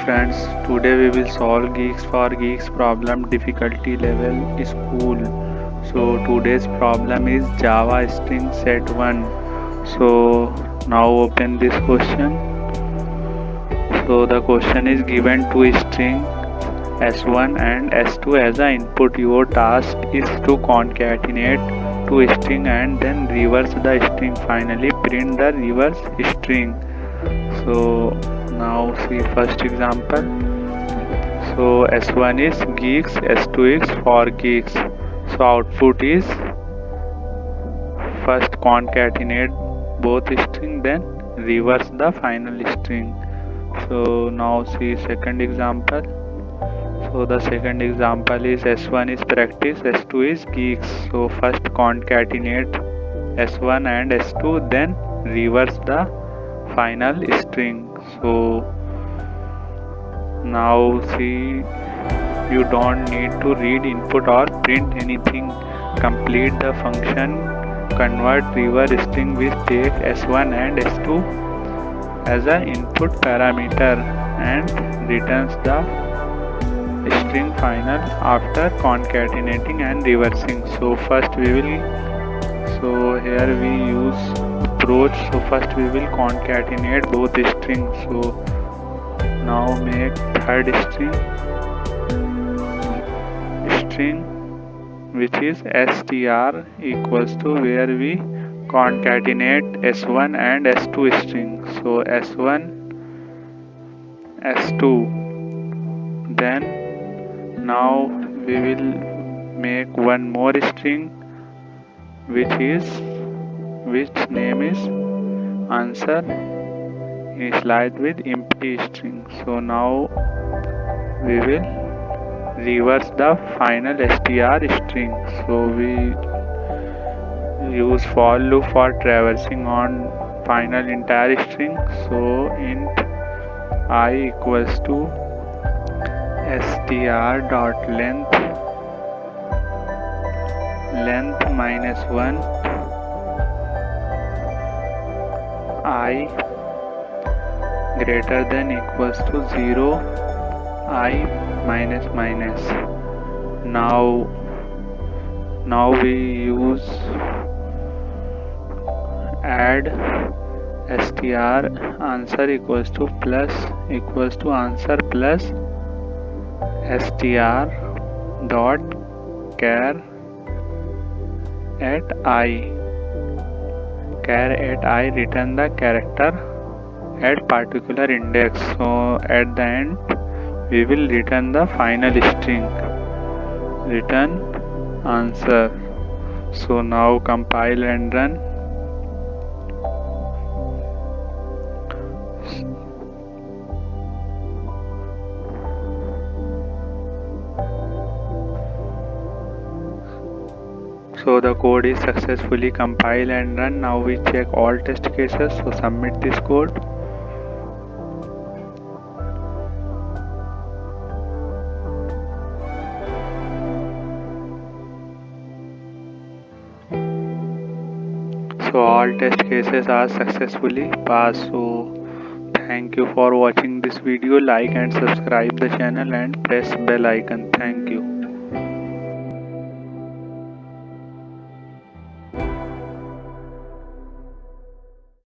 friends, today we will solve Geeks for Geeks problem difficulty level school. So today's problem is Java string set 1. So now open this question. So the question is given two string S1 and S2 as an input. Your task is to concatenate two string and then reverse the string. Finally print the reverse string. So now see first example. So S1 is geeks, S2 is for geeks. So output is first concatenate both string, then reverse the final string. So now see second example. So the second example is S1 is practice, S2 is geeks. So first concatenate S1 and S2, then reverse the final string. So now see, you don't need to read input or print anything. Complete the function convert reverse string which take S1 and S2 as an input parameter and returns the string final after concatenating and reversing. So first we will, so here we use approach. So first we will concatenate both strings. So now make third string which is str equals to where we concatenate S1 and S2 string. So S1 S2, then now we will make one more string which name is answer initialized with empty string. So now we will reverse the final str string. So we use for loop for traversing on final entire string. So int I equals to str dot length minus 1 I greater than equals to 0 I minus minus. Now we use add str answer equals to answer plus str dot char at I return the character at particular index. So at the end we will return the final string, return answer. So now compile and run. So the code is successfully compiled and run. Now we check all test cases. So submit this code. So all test cases are successfully passed. So thank you for watching this video. Like and subscribe the channel and press bell icon. Thank you.